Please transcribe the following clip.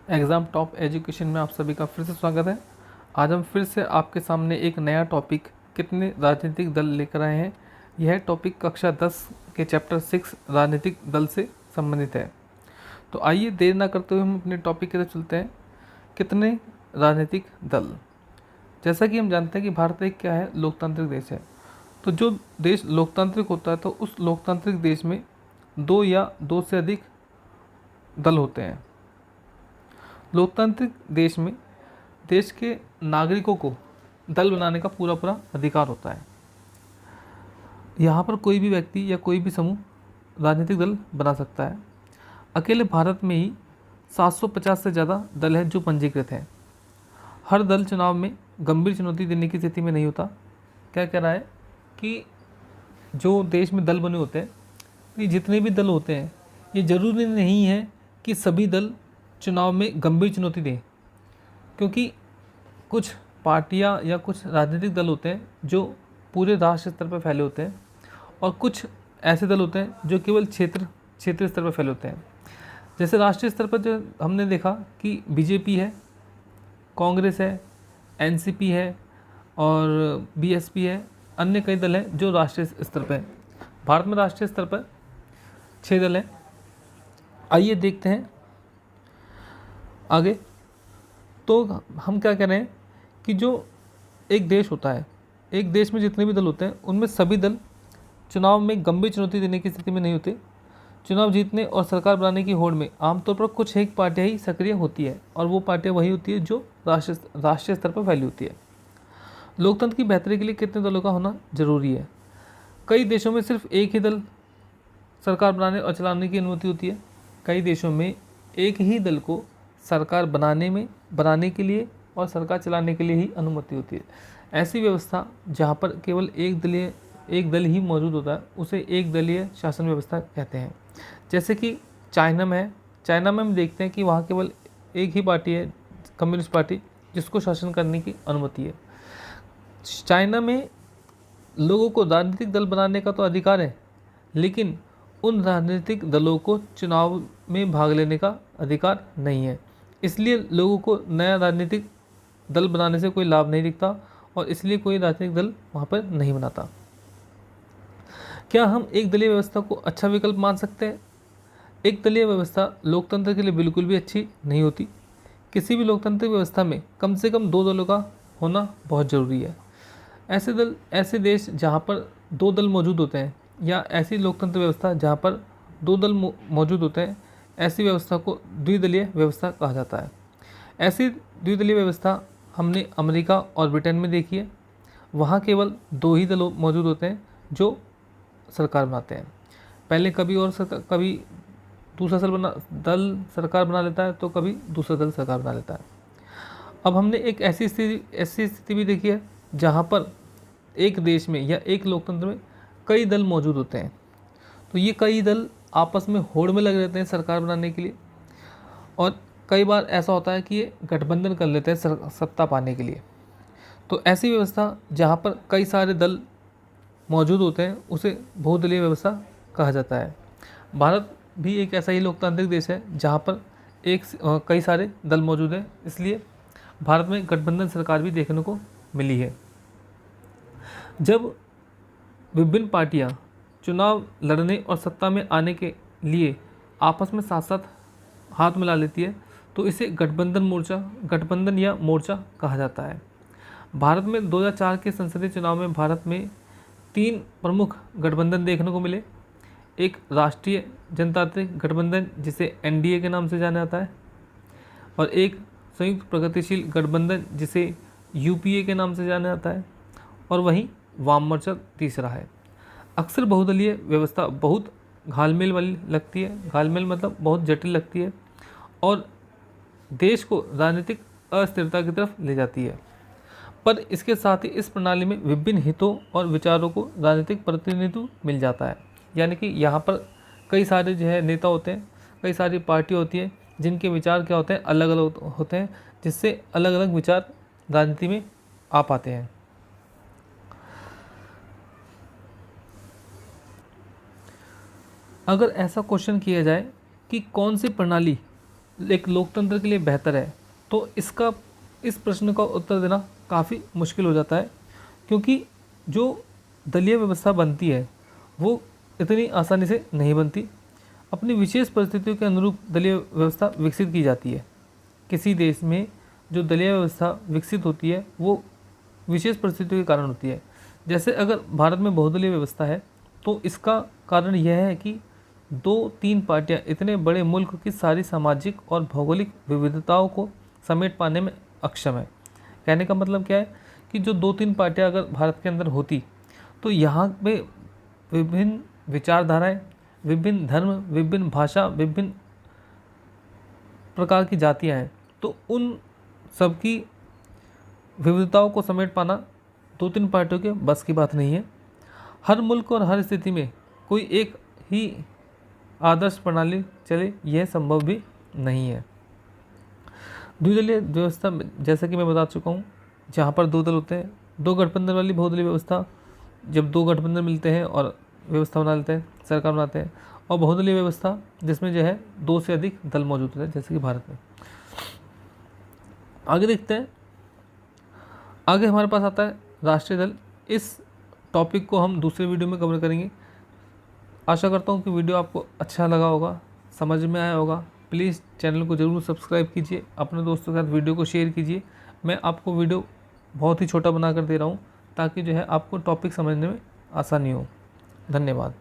Exam top education में आप सभी का फिर से स्वागत है। आज हम फिर से आपके सामने एक नया टॉपिक कितने राजनीतिक दल लेकर आए हैं। यह टॉपिक कक्षा 10 के चैप्टर 6 राजनीतिक दल से संबंधित है। तो आइए देर ना करते हुए हम अपने टॉपिक की तरफ चलते हैं। कितने राजनीतिक दल। जैसा कि हम जानते हैं कि भारत एक क्या है, लोकतांत्रिक देश है। तो जो देश लोकतांत्रिक होता है तो उस लोकतांत्रिक देश में दो या दो से अधिक दल होते हैं। लोकतांत्रिक देश में देश के नागरिकों को दल बनाने का पूरा पूरा अधिकार होता है। यहाँ पर कोई भी व्यक्ति या कोई भी समूह राजनीतिक दल बना सकता है। अकेले भारत में ही 750 से ज़्यादा दल हैं जो पंजीकृत हैं। हर दल चुनाव में गंभीर चुनौती देने की स्थिति में नहीं होता। क्या कह रहा है कि जो देश में दल बने होते हैं, ये जितने भी दल होते हैं, ये ज़रूरी नहीं है कि सभी दल चुनाव में गंभीर चुनौती दें, क्योंकि कुछ पार्टियां या कुछ राजनीतिक दल होते हैं जो पूरे राष्ट्र स्तर पर फैले होते हैं और कुछ ऐसे दल होते हैं जो केवल क्षेत्रीय स्तर पर फैले होते हैं। जैसे राष्ट्रीय स्तर पर जो हमने देखा कि बीजेपी है, कांग्रेस है, एनसीपी है और बीएसपी है, अन्य कई दल हैं जो राष्ट्रीय स्तर पर हैं। भारत में राष्ट्रीय स्तर पर 6 दल हैं। आइए देखते हैं आगे। तो हम क्या कह रहे हैं कि जो एक देश होता है, एक देश में जितने भी दल होते हैं उनमें सभी दल चुनाव में गंभीर चुनौती देने की स्थिति में नहीं होते। चुनाव जीतने और सरकार बनाने की होड़ में आमतौर पर कुछ एक पार्टियां ही सक्रिय होती है और वो पार्टियां वही होती है जो राष्ट्रीय स्तर पर फैली होती है। लोकतंत्र की बेहतरी के लिए कितने दलों का होना जरूरी है। कई देशों में सिर्फ एक ही दल सरकार बनाने और चलाने की अनुमति होती है। कई देशों में एक ही दल को सरकार बनाने के लिए और सरकार चलाने के लिए ही अनुमति होती है। ऐसी व्यवस्था जहाँ पर केवल एक दल ही मौजूद होता है उसे एक दलीय शासन व्यवस्था कहते हैं। जैसे कि चाइना में है। चाइना में हम देखते हैं कि वहाँ केवल एक ही पार्टी है, कम्युनिस्ट पार्टी, जिसको शासन करने की अनुमति है। चाइना में लोगों को राजनीतिक दल बनाने का तो अधिकार है, लेकिन उन राजनीतिक दलों को चुनाव में भाग लेने का अधिकार नहीं है। इसलिए लोगों को नया राजनीतिक दल बनाने से कोई लाभ नहीं दिखता और इसलिए कोई राजनीतिक दल वहाँ पर नहीं बनाता। क्या हम एक दलीय व्यवस्था को अच्छा विकल्प मान सकते हैं? एक दलीय व्यवस्था लोकतंत्र के लिए बिल्कुल भी अच्छी नहीं होती। किसी भी लोकतांत्रिक व्यवस्था में कम से कम 2 दलों का होना बहुत ज़रूरी है। ऐसे देश जहाँ पर 2 दल मौजूद होते हैं या ऐसी लोकतंत्र व्यवस्था जहाँ पर 2 दल मौजूद होते हैं, ऐसी व्यवस्था को द्विदलीय व्यवस्था कहा जाता है। ऐसी द्विदलीय व्यवस्था हमने अमेरिका और ब्रिटेन में देखी है। वहाँ केवल 2 ही दल मौजूद होते हैं जो सरकार बनाते हैं। पहले कभी दूसरा दल सरकार बना लेता है तो कभी दूसरा दल सरकार बना लेता है। अब हमने एक ऐसी स्थिति भी देखी है जहाँ पर एक देश में या एक लोकतंत्र में कई दल मौजूद होते हैं। तो ये कई दल आपस में होड़ में लगे रहते हैं सरकार बनाने के लिए, और कई बार ऐसा होता है कि ये गठबंधन कर लेते हैं सत्ता पाने के लिए। तो ऐसी व्यवस्था जहाँ पर कई सारे दल मौजूद होते हैं उसे बहुदलीय व्यवस्था कहा जाता है। भारत भी एक ऐसा ही लोकतांत्रिक देश है जहाँ पर कई सारे दल मौजूद हैं, इसलिए भारत में गठबंधन सरकार भी देखने को मिली है। जब विभिन्न पार्टियां चुनाव लड़ने और सत्ता में आने के लिए आपस में साथ साथ हाथ मिला लेती है तो इसे गठबंधन या मोर्चा कहा जाता है। भारत में 2004 के संसदीय चुनाव में भारत में 3 प्रमुख गठबंधन देखने को मिले। एक राष्ट्रीय जनतांत्रिक गठबंधन जिसे एनडीए के नाम से जाना जाता है, और एक संयुक्त प्रगतिशील गठबंधन जिसे यूपीए के नाम से जाना जाता है, और वहीं वाम मोर्चा तीसरा है। अक्सर बहुदलीय व्यवस्था बहुत घालमेल वाली लगती है, घालमेल मतलब बहुत जटिल लगती है और देश को राजनीतिक अस्थिरता की तरफ ले जाती है। पर इसके साथ ही इस प्रणाली में विभिन्न हितों और विचारों को राजनीतिक प्रतिनिधित्व मिल जाता है। यानी कि यहाँ पर कई सारे जो है नेता होते हैं, कई सारी पार्टी होती है जिनके विचार क्या होते हैं, अलग अलग होते हैं, जिससे अलग अलग विचार राजनीति में आ पाते हैं। अगर ऐसा क्वेश्चन किया जाए कि कौन सी प्रणाली एक लोकतंत्र के लिए बेहतर है, तो इस प्रश्न का उत्तर देना काफ़ी मुश्किल हो जाता है, क्योंकि जो दलीय व्यवस्था बनती है वो इतनी आसानी से नहीं बनती। अपनी विशेष परिस्थितियों के अनुरूप दलीय व्यवस्था विकसित की जाती है। किसी देश में जो दलीय व्यवस्था विकसित होती है वो विशेष परिस्थितियों के कारण होती है। जैसे अगर भारत में बहुदलीय व्यवस्था है तो इसका कारण यह है कि 2-3 पार्टियां इतने बड़े मुल्क की सारी सामाजिक और भौगोलिक विविधताओं को समेट पाने में अक्षम है। कहने का मतलब क्या है कि जो 2-3 पार्टियां अगर भारत के अंदर होती तो यहाँ पे विभिन्न विचारधाराएं, विभिन्न धर्म, विभिन्न भाषा, विभिन्न प्रकार की जातियां हैं, तो उन सबकी विविधताओं को समेट पाना 2-3 पार्टियों के बस की बात नहीं है। हर मुल्क और हर स्थिति में कोई एक ही आदर्श प्रणाली चले, यह संभव भी नहीं है। द्विदलीय व्यवस्था जैसा कि मैं बता चुका हूँ, जहाँ पर 2 दल होते हैं, 2 गठबंधन वाली बहुदलीय व्यवस्था, जब 2 गठबंधन मिलते हैं और व्यवस्था बना लेते हैं, सरकार बनाते हैं, और बहुदलीय व्यवस्था जिसमें जो है 2 से अधिक दल मौजूद होते हैं, जैसे कि भारत में। आगे देखते हैं, आगे हमारे पास आता है राष्ट्रीय दल। इस टॉपिक को हम दूसरे वीडियो में कवर करेंगे। आशा करता हूँ कि वीडियो आपको अच्छा लगा होगा, समझ में आया होगा। प्लीज़ चैनल को ज़रूर सब्सक्राइब कीजिए, अपने दोस्तों के साथ वीडियो को शेयर कीजिए। मैं आपको वीडियो बहुत ही छोटा बना कर दे रहा हूँ ताकि जो है आपको टॉपिक समझने में आसानी हो। धन्यवाद।